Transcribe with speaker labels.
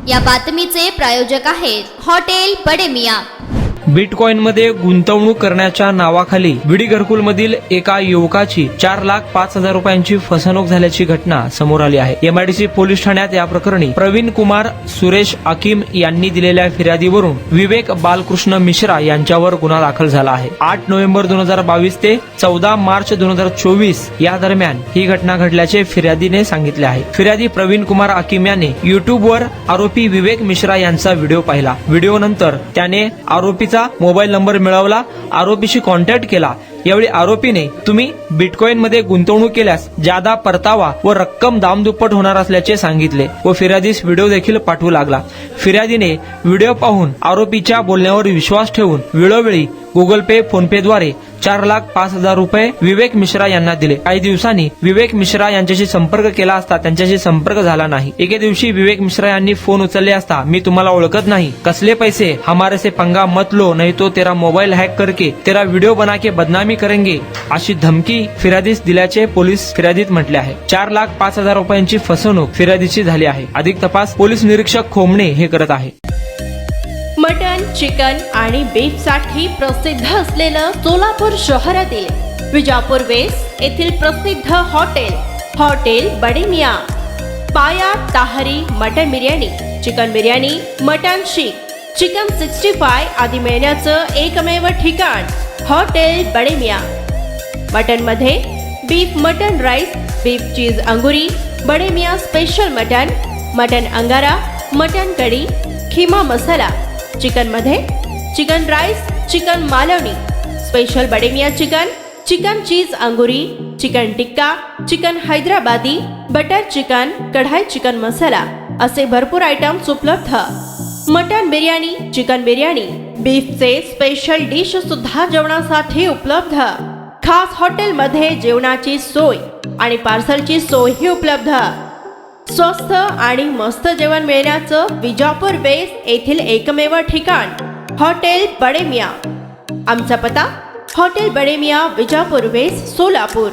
Speaker 1: या बातमीचे प्रायोजक आहेत हॉटेल बडे मियां।
Speaker 2: बिटकॉइन मध्ये गुंतवणूक करण्याच्या नावाखाली विडी घरकुल मधील एका युवकाची 4,05,000 रुपयांची फसवणूक झाल्याची घटना समोर आली आहे। एमआयडीसी पोलीस ठाण्यात या प्रकरणी प्रवीण कुमार सुरेश आकिम यांनी दिलेल्या फिर्यादीवरून विवेक बालकृष्ण मिश्रा यांच्यावर गुन्हा दाखल झाला आहे। 8 नोव्हेंबर 2022 ते 14 मार्च 2024 या दरम्यान ही घटना घडल्याचे फिर्यादीने सांगितले आहे। फिर्यादी प्रवीण कुमार आकिम याने युट्यूबवर आरोपी विवेक मिश्रा यांचा व्हिडिओ पाहिला। व्हिडिओ नंतर त्याने आरोपीचा मोबाईल नंबर मिळवला, आरोपीशी कॉन्टॅक्ट केला। यावेळी आरोपीने तुम्ही बिटकॉइन मध्ये गुंतवणूक केल्यास जादा परतावा व रक्कम दामदुप्पट होणार असल्याचे सांगितले व फिर्यादीस व्हिडिओ देखील पाठवू लागला। फिर्यादीने व्हिडिओ पाहून आरोपीच्या बोलण्यावर विश्वास ठेवून वेळोवेळी गुगल पे, फोन पे द्वारे 4,05,000 रुपये विवेक मिश्रा यांना दिले। काही दिवसांनी विवेक मिश्रा यांच्याशी संपर्क केला असता त्यांच्याशी संपर्क झाला नाही। एके दिवशी विवेक मिश्रा यांनी फोन उचलले असता मी तुम्हाला ओळखत नाही, कसले पैसे, हमारे से पंगा मत लो नहीं तो तेरा मोबाईल हॅक करके तेरा व्हिडिओ बना के बदनामी करेंगे अशी धमकी फिर्यादीस दिल्याचे पोलीस फिर्यादीत म्हटले आहे। 4,05,000 रुपयांची फसवणूक फिर्यादीची झाली आहे। अधिक तपास पोलीस निरीक्षक खोमणे हे करत आहे।
Speaker 3: मटन, चिकन आणि बीफ साठी प्रसिद्ध असलेलं सोलापूर शहरातील विजापूर वेस्ट येथील प्रसिद्ध hotel Bade Miyan. Paya tahri mutton biryani, chicken biryani, mutton seekh, chicken 65 आदी मिळण्याचं एकमेव ठिकाण हॉटेल बडे मियां। मटन मध्ये beef mutton rice, beef cheese angoori, Bade Miyan special mutton angara, mutton kadhi, keema masala. Chicken मध्ये chicken rice, chicken Malvani, special Bade Miyan chicken, chicken cheese angoori, chicken tikka, chicken Hyderabadi, butter chicken, kadai chicken masala असे भरपूर आयटम्स उपलब्ध। मटन बिर्याणी, चिकन बिर्याणी, बीफचे स्पेशल डिश सुद्धा जेवणासाठी उपलब्ध। खास हॉटेलमध्ये जेवणाची सोय आणि पार्सलची सोयही उपलब्ध। स्वस्त आणि मस्त जेवण मिळण्याचं विजापूर वेस्ट येथील एकमेव ठिकाण हॉटेल बडे मियां। आमचा पत्ता हॉटेल बडे मियां, विजापूर वेस्ट, सोलापूर।